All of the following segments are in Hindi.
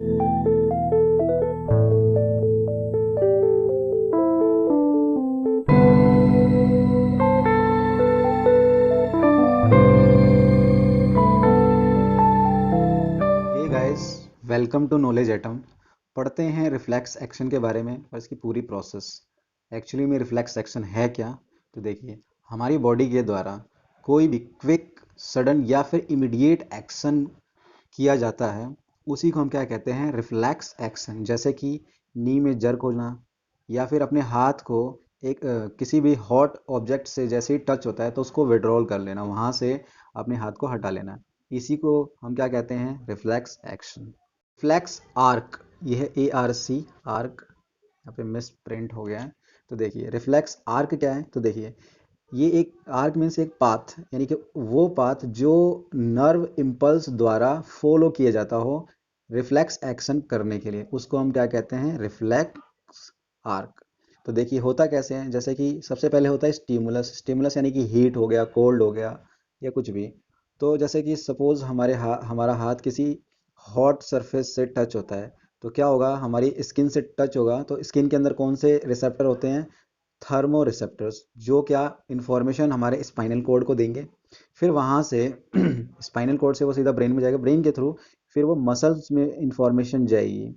Hey guys, welcome to Knowledge Atom. पढ़ते हैं रिफ्लेक्स एक्शन के बारे में और इसकी पूरी प्रोसेस। एक्चुअली में रिफ्लेक्स एक्शन है क्या? तो देखिए, हमारी बॉडी के द्वारा कोई भी क्विक, सडन या फिर इमीडिएट एक्शन किया जाता है, उसी को हम क्या कहते हैं? Reflex action. जैसे कि नी में जर्क होना, या फिर अपने हाथ को किसी भी हॉट ऑब्जेक्ट से जैसे ही टच होता है तो उसको विड्रॉल कर लेना, वहां से अपने हाथ को हटा लेना। इसी को हम क्या कहते हैं? Reflex action. रिफ्लेक्स आर्क, ये है ARC, आर्क। यहाँ पे मिस प्रिंट हो गया है। तो देखिए, रिफ्लेक्स आर्क क्या है? तो देखिए, ये एक आर्क मीन्स एक पाथ, यानी कि वो पाथ जो नर्व इम्पल्स द्वारा फॉलो किया जाता हो रिफ्लेक्स एक्शन करने के लिए, उसको हम क्या कहते हैं? Reflex arc. तो देखिए, होता कैसे है? जैसे कि सबसे पहले होता है स्टिमुलस। स्टिमुलस यानी कि हीट हो गया, कोल्ड हो गया, या कुछ भी। तो जैसे कि सपोज हमारा हाथ किसी हॉट सरफेस से टच होता है, तो क्या होगा? हमारी स्किन से टच होगा तो स्किन के अंदर कौन से रिसेप्टर होते हैं? थर्मो रिसेप्टर्स, जो क्या इंफॉर्मेशन हमारे स्पाइनल कोड को देंगे। फिर वहाँ से स्पाइनल कोड से वो सीधा ब्रेन में जाएगा, ब्रेन के थ्रू फिर वो मसल्स में इंफॉर्मेशन जाएगी।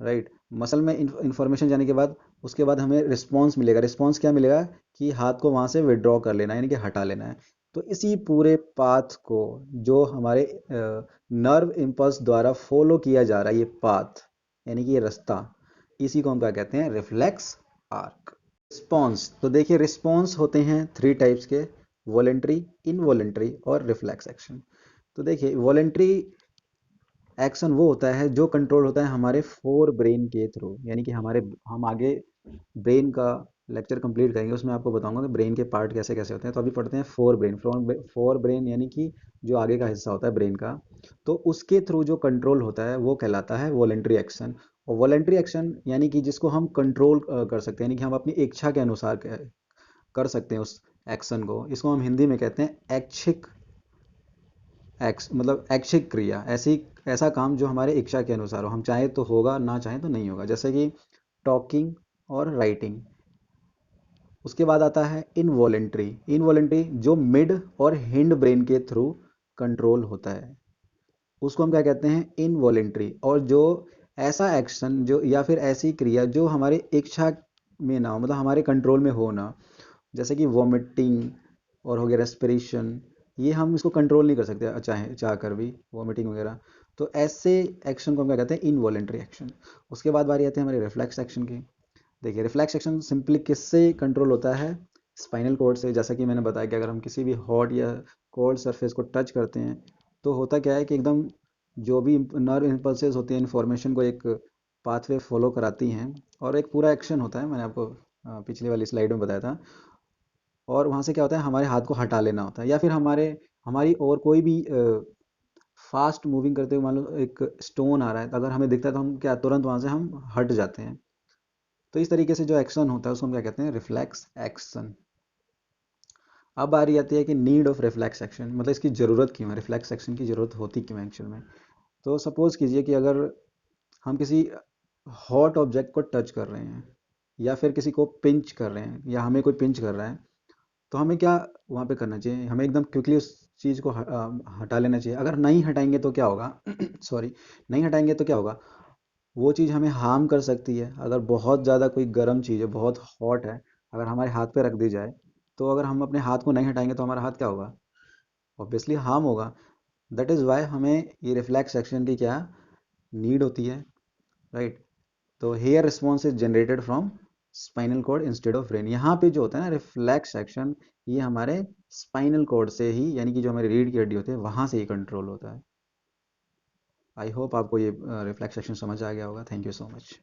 राइट, मसल में इंफॉर्मेशन जाने के बाद उसके बाद हमें रिस्पॉन्स मिलेगा। रिस्पॉन्स क्या मिलेगा? कि हाथ को वहाँ से विड्रॉ कर लेना है, यानी कि हटा लेना है। तो इसी पूरे पाथ को, जो हमारे नर्व इम्पल्स द्वारा फॉलो किया जा रहा है, ये पाथ यानी कि ये रास्ता, इसी को हम क्या कहते हैं? Reflex arc. रिस्पॉन्स, तो देखिए, रिस्पॉन्स होते हैं थ्री टाइप्स के: वॉलेंट्री, इनवॉलेंट्री और रिफ्लेक्स एक्शन। तो देखिए, वॉलेंट्री एक्शन वो होता है जो कंट्रोल होता है हमारे फोर ब्रेन के थ्रू, यानी कि हम आगे ब्रेन का लेक्चर कंप्लीट करेंगे, उसमें आपको बताऊंगा कि ब्रेन के पार्ट कैसे कैसे होते हैं। तो अभी पढ़ते हैं फोर ब्रेन। फोर ब्रेन यानी कि जो आगे का हिस्सा होता है ब्रेन का, तो उसके थ्रू जो कंट्रोल होता है वो कहलाता है वॉलेंट्री एक्शन। और वॉलेंट्री एक्शन यानी कि जिसको हम कंट्रोल कर सकते हैं, यानी कि हम अपनी इच्छा के अनुसार कर सकते हैं उस एक्शन को, इसको हम हिंदी में कहते हैं ऐच्छिक मतलब ऐच्छिक क्रिया। ऐसी ऐसा काम जो हमारे इच्छा के अनुसार हो, हम चाहें तो होगा, ना चाहें तो नहीं होगा, जैसे कि टॉकिंग और राइटिंग। उसके बाद आता है इनवॉलेंट्री। इनवॉलेंट्री जो मिड और हिंड ब्रेन के थ्रू कंट्रोल होता है, उसको हम क्या कहते हैं? इनवॉलेंट्री। और जो ऐसा एक्शन जो या फिर ऐसी क्रिया जो हमारे इच्छा में ना हो, मतलब हमारे कंट्रोल में हो ना, जैसे कि वॉमिटिंग और हो गया रेस्पिरेशन, ये हम इसको कंट्रोल नहीं कर सकते चाहे चाह कर भी, वॉमिटिंग वगैरह। तो ऐसे एक्शन को हम क्या कहते हैं? Involuntary action. उसके बाद बारी आती है हमारे रिफ्लेक्स एक्शन की। देखिए, रिफ्लेक्स एक्शन सिंपली किससे कंट्रोल होता है? स्पाइनल कोड से। जैसा कि मैंने बताया कि अगर हम किसी भी हॉट या कोल्ड सरफेस को टच करते हैं, तो होता क्या है कि एकदम जो भी नर्व इम्पल्सेस होती हैं, इंफॉर्मेशन को एक पाथवे फॉलो कराती हैं, और एक पूरा एक्शन होता है, मैंने आपको पिछली वाली स्लाइड में बताया था। और वहाँ से क्या होता है? हमारे हाथ को हटा लेना होता है, या फिर हमारी और कोई भी फास्ट मूविंग करते हुए मान लो एक स्टोन आ रहा है, तो अगर हमें दिखता है तो हम क्या तुरंत वहाँ से हम हट जाते हैं। तो इस तरीके से जो एक्शन होता है उसको हम क्या कहते हैं? Reflex action. अब बारी आती है कि नीड ऑफ रिफ्लेक्स एक्शन, मतलब इसकी ज़रूरत क्यों है? रिफ्लेक्स एक्शन की ज़रूरत होती क्यों है एक्चुअल में? तो सपोज कीजिए कि अगर हम किसी हॉट ऑब्जेक्ट को टच कर रहे हैं, या फिर किसी को पिंच कर रहे हैं, या हमें कोई पिंच कर रहा है, तो हमें क्या वहाँ पे करना चाहिए? हमें एकदम क्विकली उस चीज़ को हटा लेना चाहिए। अगर नहीं हटाएंगे तो क्या होगा? सॉरी, नहीं हटाएंगे तो क्या होगा? वो चीज़ हमें हार्म कर सकती है। अगर बहुत ज़्यादा कोई गर्म चीज़ है, बहुत हॉट है, अगर हमारे हाथ पे रख दी जाए, तो अगर हम अपने हाथ को नहीं हटाएंगे तो हमारा हाथ क्या होगा? ऑब्वियसली हार्म होगा। दैट इज़ वाई हमें ये रिफ्लेक्स एक्शन की क्या नीड होती है, राइट? तो here response is generated from spinal cord instead of brain. यहाँ पे जो होता है ना रिफ्लेक्स एक्शन, ये हमारे स्पाइनल कॉर्ड से ही, यानी कि जो हमारी रीढ़ की हड्डी होती है, वहाँ से ही कंट्रोल होता है। आई होप आपको ये रिफ्लेक्स एक्शन समझ आ गया होगा। Thank you so much.